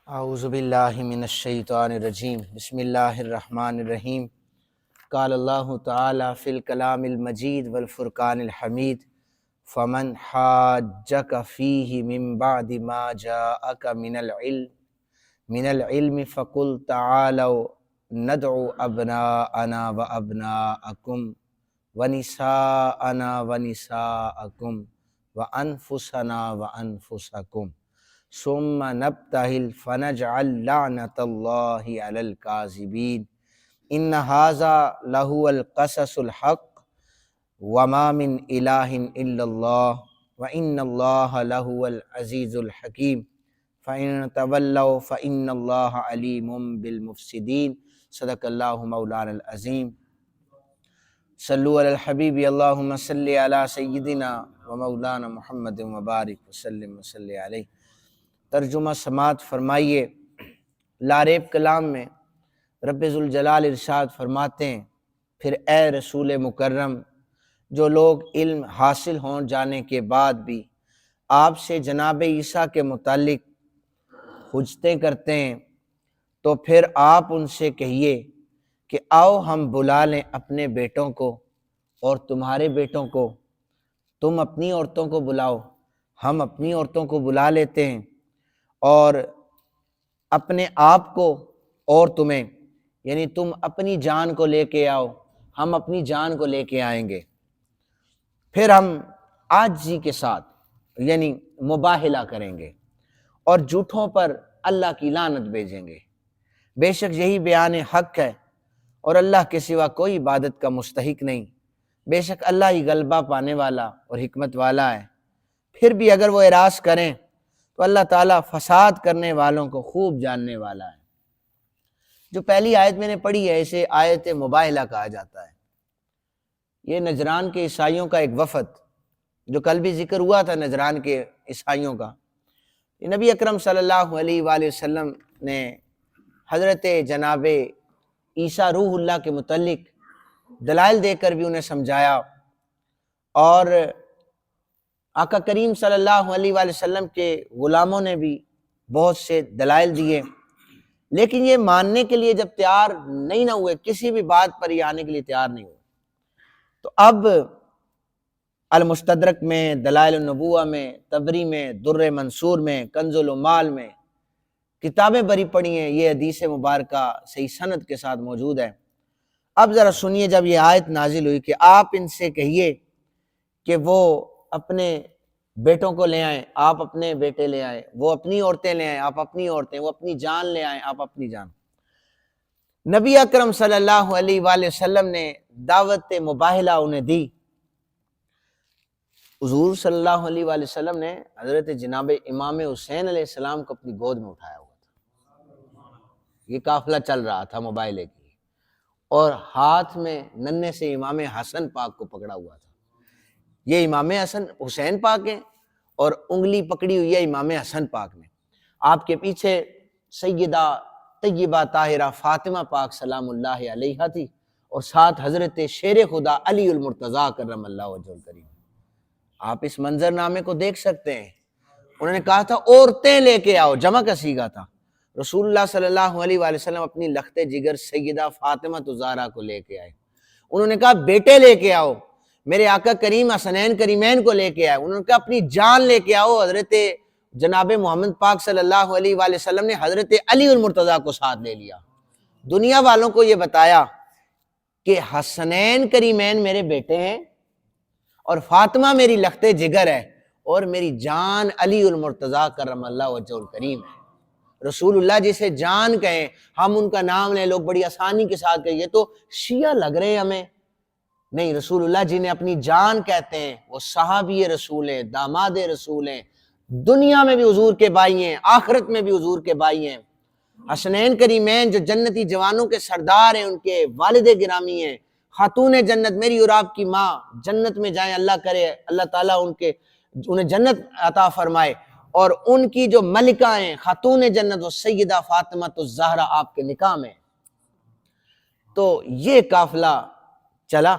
اعوذ باللہ من الشیطان الرجیم بسم اللہ الرحمن الرحیم قال اللہ تعالی فی الکلام المجید والفرقان الحمید فمن حاجک فیہ من بعد ما جاءک من العلم فقل تعالوا ندعو ابناءنا وابناءکم ونساءنا ونساءکم وانفسنا وانفسکم ثم نبتہل فنجعل لعنت اللہ علی الکاذبین ان ھذا لہو القصص الحق وما من الہ الا اللہ وان اللہ لہو العزیز الحکیم فإن تولوا فإن اللہ علیم بالمفسدین صدق اللہ مولانا العظیم صلو علی الحبیب اللہم صلی علی سیدنا و مولانا محمد وبارک وسلم وصلی علیہ۔ ترجمہ سماعت فرمائیے۔ لاریب کلام میں رب ذوالجلال ارشاد فرماتے ہیں، پھر اے رسول مکرم، جو لوگ علم حاصل ہو جانے کے بعد بھی آپ سے جناب عیسیٰ کے متعلق حجتیں کرتے ہیں تو پھر آپ ان سے کہیے کہ آؤ ہم بلا لیں اپنے بیٹوں کو اور تمہارے بیٹوں کو، تم اپنی عورتوں کو بلاؤ، ہم اپنی عورتوں کو بلا لیتے ہیں، اور اپنے آپ کو اور تمہیں، یعنی تم اپنی جان کو لے کے آؤ، ہم اپنی جان کو لے کے آئیں گے، پھر ہم عاجزی کے ساتھ یعنی مباہلہ کریں گے اور جھوٹوں پر اللہ کی لعنت بھیجیں گے۔ بے شک یہی بیان حق ہے اور اللہ کے سوا کوئی عبادت کا مستحق نہیں، بے شک اللہ ہی غلبہ پانے والا اور حکمت والا ہے۔ پھر بھی اگر وہ اعراض کریں تو اللہ تعالیٰ فساد کرنے والوں کو خوب جاننے والا ہے۔ جو پہلی آیت میں نے پڑھی ہے اسے آیت مباہلہ کہا جاتا ہے۔ یہ نجران کے عیسائیوں کا ایک وفد جو کل بھی ذکر ہوا تھا، نجران کے عیسائیوں کا، نبی اکرم صلی اللہ علیہ وآلہ وسلم نے حضرت جناب عیسیٰ روح اللہ کے متعلق دلائل دے کر بھی انہیں سمجھایا، اور آقا کریم صلی اللہ علیہ وآلہ وسلم کے غلاموں نے بھی بہت سے دلائل دیے، لیکن یہ ماننے کے لیے جب تیار نہیں نہ ہوئے، کسی بھی بات پر یہ آنے کے لیے تیار نہیں ہوئے، تو اب المستدرک میں، دلائل النبوہ میں، طبری میں، در منصور میں، کنز العمال میں کتابیں بری پڑی ہیں، یہ حدیث مبارکہ صحیح سند کے ساتھ موجود ہے۔ اب ذرا سنیے، جب یہ آیت نازل ہوئی کہ آپ ان سے کہیے کہ وہ اپنے بیٹوں کو لے آئیں، آپ اپنے بیٹے لے آئیں، وہ اپنی عورتیں لے آئیں، آپ اپنی عورتیں، وہ اپنی جان لے آئیں، آپ اپنی جان۔ نبی اکرم صلی اللہ علیہ وآلہ وسلم نے دعوت مباہلہ انہیں دی۔ حضور صلی اللہ علیہ وآلہ وسلم نے حضرت جناب امام حسین علیہ السلام کو اپنی گود میں اٹھایا ہوا تھا، یہ قافلہ چل رہا تھا مباہلے کی، اور ہاتھ میں ننھے سے امام حسن پاک کو پکڑا ہوا تھا۔ یہ امام حسین پاک ہیں اور انگلی پکڑی ہوئی ہے امام حسن پاک نے، آپ کے پیچھے سیدہ طیبہ طاہرہ فاطمہ پاک سلام اللہ علیہا تھی، اور ساتھ حضرت شیر خدا علی المرتضیٰ کرم اللہ وجہہ الکریم۔ آپ اس منظر نامے کو دیکھ سکتے ہیں۔ انہوں نے کہا تھا عورتیں لے کے آؤ، جمع کا صیغہ تھا۔ رسول اللہ صلی اللہ علیہ وآلہ وسلم اپنی لخت جگر سیدہ فاطمہ الزہرا کو لے کے آئے۔ انہوں نے کہا بیٹے لے کے آؤ، میرے آقا کریم حسنین کریمین کو لے کے آئے۔ انہوں نے کہا اپنی جان لے کے آؤ، حضرت جناب محمد پاک صلی اللہ علیہ وآلہ وسلم نے حضرت علی المرتضیٰ کو ساتھ لے لیا۔ دنیا والوں کو یہ بتایا کہ حسنین کریمین میرے بیٹے ہیں اور فاطمہ میری لخت جگر ہے، اور میری جان علی المرتضیٰ کرم اللہ وجہہ الکریم ہے۔ رسول اللہ جسے جان کہیں، ہم ان کا نام لیں، لوگ بڑی آسانی کے ساتھ کہیں یہ تو شیعہ لگ رہے ہیں ہمیں، نہیں، رسول اللہ جنہیں اپنی جان کہتے ہیں وہ صحابی رسول ہیں، داماد رسول ہیں، دنیا میں بھی حضور کے بھائی ہیں، آخرت میں بھی حضور کے بھائی ہیں۔ حسنین کریمین جو جنتی جوانوں کے سردار ہیں، ان کے والد گرامی ہیں، خاتون جنت، میری اور آپ کی ماں جنت میں جائیں، اللہ کرے اللہ تعالیٰ انہیں جنت عطا فرمائے، اور ان کی جو ملکہ ہیں خاتون جنت وہ سیدہ فاطمہ الزہرا آپ کے نکاح میں۔ تو یہ قافلہ چلا۔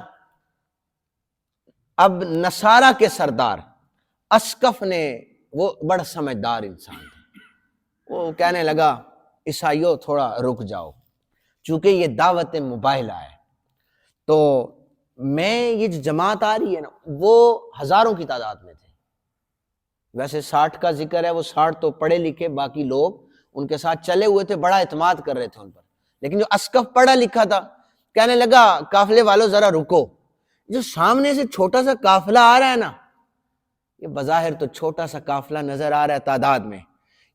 اب نصارہ کے سردار اسقف نے، وہ بڑا سمجھدار انسان تھا، وہ کہنے لگا عیسائیوں تھوڑا رک جاؤ، چونکہ یہ دعوت مباہلہ ہے، تو میں یہ جو جماعت آ رہی ہے نا وہ ہزاروں کی تعداد میں تھے، ویسے 60 کا ذکر ہے، وہ 60 تو پڑھے لکھے، باقی لوگ ان کے ساتھ چلے ہوئے تھے، بڑا اعتماد کر رہے تھے ان پر، لیکن جو اسقف پڑھا لکھا تھا کہنے لگا قافلے والوں ذرا رکو، جو سامنے سے چھوٹا سا قافلہ آ رہا ہے نا، یہ بظاہر تو چھوٹا سا قافلہ نظر آ رہا ہے تعداد میں،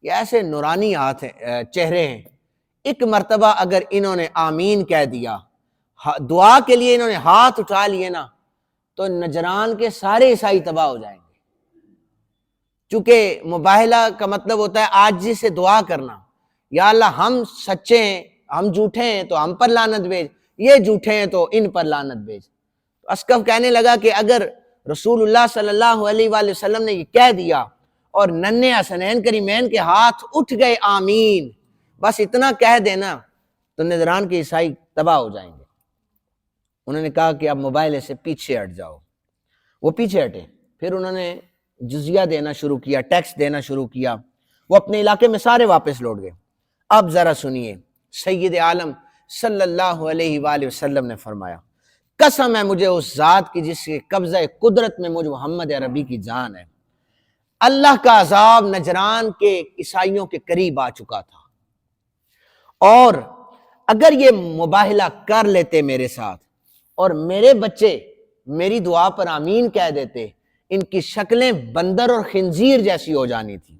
یہ ایسے نورانی ہاتھ ہیں، چہرے ہیں، ایک مرتبہ اگر انہوں نے آمین کہہ دیا، دعا کے لیے انہوں نے ہاتھ اٹھا لیے نا، تو نجران کے سارے عیسائی تباہ ہو جائیں گے، چونکہ مباہلہ کا مطلب ہوتا ہے عاجزی سے دعا کرنا، یا اللہ ہم سچے ہیں، ہم جھوٹے ہیں تو ہم پر لعنت بھیج، یہ جھوٹے ہیں تو ان پر لعنت بھیج۔ اسقف کہنے لگا کہ اگر رسول اللہ صلی اللہ علیہ وآلہ وسلم نے یہ کہہ دیا اور ننھے حسنین کریمین کے ہاتھ اٹھ گئے آمین، بس اتنا کہہ دینا، تو نجران کے عیسائی تباہ ہو جائیں گے۔ انہوں نے کہا کہ اب موبائل سے پیچھے ہٹ جاؤ، وہ پیچھے ہٹے، پھر انہوں نے جزیہ دینا شروع کیا، ٹیکس دینا شروع کیا، وہ اپنے علاقے میں سارے واپس لوٹ گئے۔ اب ذرا سنیے، سید عالم صلی اللہ علیہ وآلہ وسلم نے فرمایا، قسم ہے مجھے اس ذات کی جس کے قبضہ قدرت میں مجھ محمد عربی کی جان ہے، اللہ کا عذاب نجران کے عیسائیوں کے قریب آ چکا تھا، اور اگر یہ مباہلہ کر لیتے میرے ساتھ اور میرے بچے میری دعا پر آمین کہہ دیتے، ان کی شکلیں بندر اور خنزیر جیسی ہو جانی تھی،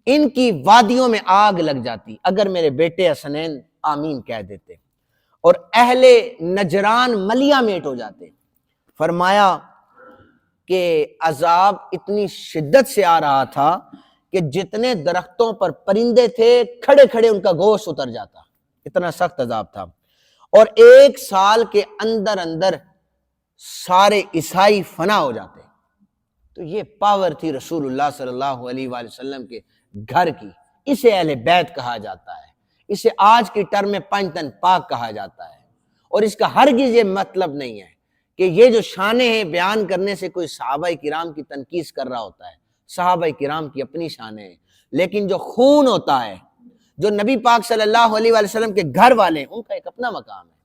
ان کی وادیوں میں آگ لگ جاتی اگر میرے بیٹے حسنین آمین کہہ دیتے، اور اہل نجران ملیا میٹ ہو جاتے۔ فرمایا کہ عذاب اتنی شدت سے آ رہا تھا کہ جتنے درختوں پر پرندے تھے کھڑے کھڑے ان کا گوشت اتر جاتا، اتنا سخت عذاب تھا، اور 1 سال کے اندر اندر سارے عیسائی فنا ہو جاتے۔ تو یہ پاور تھی رسول اللہ صلی اللہ علیہ وآلہ وسلم کے گھر کی، اسے اہل بیت کہا جاتا ہے، اسے آج کی ٹرم میں 5 تن پاک کہا جاتا ہے، اور اس کا ہرگز یہ مطلب نہیں ہے کہ یہ جو شانیں ہیں بیان کرنے سے کوئی صحابہ کرام کی تنقیص کر رہا ہوتا ہے، صحابہ کرام کی اپنی شانیں ہیں، لیکن جو خون ہوتا ہے، جو نبی پاک صلی اللہ علیہ وآلہ وسلم کے گھر والے ہیں، ان کا ایک اپنا مقام ہے۔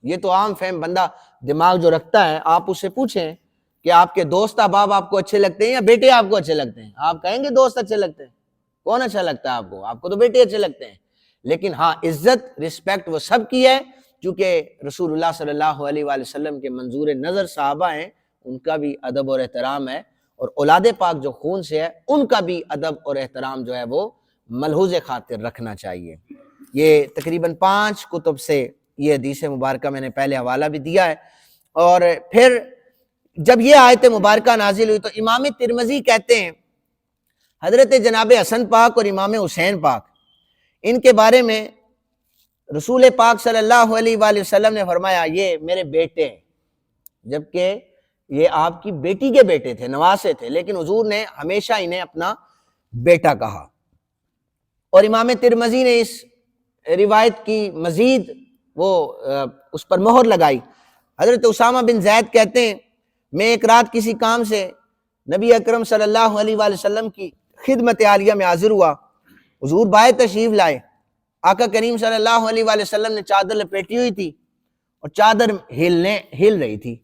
یہ تو عام فہم بندہ دماغ جو رکھتا ہے، آپ اس سے پوچھیں کہ آپ کے دوست احباب آپ کو اچھے لگتے ہیں یا بیٹے آپ کو اچھے لگتے ہیں، آپ کہیں گے دوست اچھے لگتے ہیں، کون اچھا لگتا ہے آپ کو تو بیٹے اچھے لگتے ہیں، لیکن ہاں عزت رسپیکٹ وہ سب کی ہے، چونکہ رسول اللہ صلی اللہ علیہ وآلہ وسلم کے منظور نظر صحابہ ہیں، ان کا بھی ادب اور احترام ہے، اور اولاد پاک جو خون سے ہے ان کا بھی ادب اور احترام جو ہے وہ ملحوظ خاطر رکھنا چاہیے۔ یہ تقریباً 5 کتب سے یہ حدیث مبارکہ میں نے پہلے حوالہ بھی دیا ہے، اور پھر جب یہ آیت مبارکہ نازل ہوئی تو امام ترمذی کہتے ہیں حضرت جناب حسن پاک اور امام حسین پاک، ان کے بارے میں رسول پاک صلی اللہ علیہ وآلہ وسلم نے فرمایا یہ میرے بیٹے ہیں، جبکہ یہ آپ کی بیٹی کے بیٹے تھے، نواسے تھے، لیکن حضور نے ہمیشہ انہیں اپنا بیٹا کہا۔ اور امام ترمذی نے اس روایت کی مزید وہ اس پر مہر لگائی۔ حضرت اسامہ بن زید کہتے ہیں میں ایک رات کسی کام سے نبی اکرم صلی اللہ علیہ وآلہ وسلم کی خدمت عالیہ میں حاضر ہوا، حضور بائے تشریف لائے، آقا کریم صلی اللہ علیہ وآلہ وسلم نے چادر لپیٹی ہوئی تھی اور چادر ہل رہی تھی،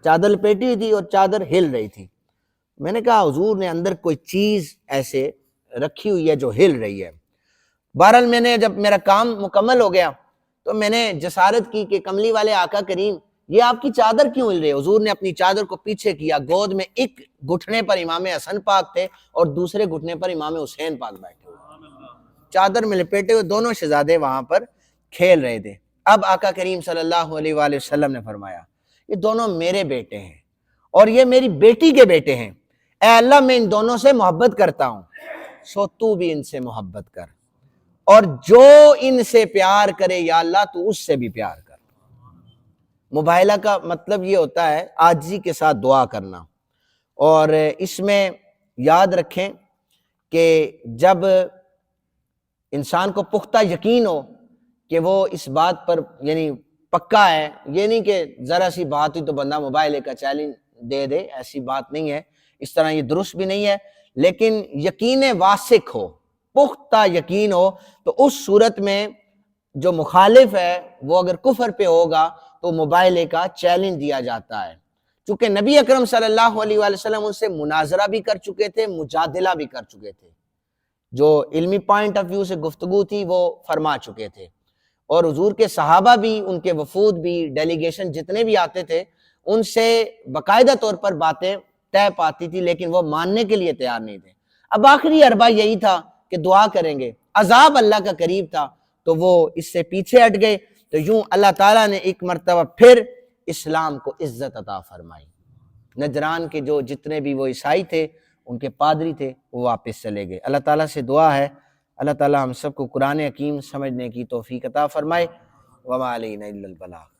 چادر لپیٹی ہوئی تھی اور چادر ہل رہی تھی۔ میں نے کہا حضور نے اندر کوئی چیز ایسے رکھی ہوئی ہے جو ہل رہی ہے۔ بہرحال میں نے جب میرا کام مکمل ہو گیا تو میں نے جسارت کی کہ کملی والے آقا کریم یہ آپ کی چادر کیوں ہل رہی ہے؟ حضور نے اپنی چادر کو پیچھے کیا، گود میں ایک گھٹنے پر امام حسن پاک تھے اور دوسرے گھٹنے پر امام حسین پاک بیٹھے ہوئے، چادر میں لپیٹے ہوئے دونوں شہزادے وہاں پر کھیل رہے تھے۔ اب آقا کریم صلی اللہ علیہ وآلہ وسلم نے فرمایا یہ دونوں میرے بیٹے ہیں اور یہ میری بیٹی کے بیٹے ہیں، اے اللہ میں ان دونوں سے محبت کرتا ہوں، سو تو بھی ان سے محبت کر، اور جو ان سے پیار کرے یا اللہ تو اس سے بھی پیار کر۔ مباہلہ کا مطلب یہ ہوتا ہے عاجزی کے ساتھ دعا کرنا، اور اس میں یاد رکھیں کہ جب انسان کو پختہ یقین ہو کہ وہ اس بات پر یعنی پکا ہے، یہ نہیں کہ ذرا سی بات ہوئی تو بندہ موبائل کا چیلنج دے دے، ایسی بات نہیں ہے، اس طرح یہ درست بھی نہیں ہے، لیکن یقین واسق ہو پختہ یقین ہو، تو اس صورت میں جو مخالف ہے وہ اگر کفر پہ ہوگا تو مباہلے کا چیلنج دیا جاتا ہے، چونکہ نبی اکرم صلی اللہ علیہ وآلہ وسلم ان سے مناظرہ بھی کر چکے تھے، مجادلہ بھی کر چکے تھے، جو علمی پوائنٹ آف ویو سے گفتگو تھی وہ فرما چکے تھے، اور حضور کے صحابہ بھی، ان کے وفود بھی، ڈیلیگیشن جتنے بھی آتے تھے، ان سے باقاعدہ طور پر باتیں طے پاتی تھی، لیکن وہ ماننے کے لیے تیار نہیں تھے۔ اب آخری اربع یہی تھا کہ دعا کریں گے، عذاب اللہ کا قریب تھا تو وہ اس سے پیچھے ہٹ گئے، تو یوں اللہ تعالیٰ نے ایک مرتبہ پھر اسلام کو عزت عطا فرمائی۔ نجران کے جو جتنے بھی وہ عیسائی تھے، ان کے پادری تھے، وہ واپس چلے گئے۔ اللہ تعالیٰ سے دعا ہے اللہ تعالیٰ ہم سب کو قرآن حکیم سمجھنے کی توفیق عطا فرمائے۔ وما علینا الا البلاغ۔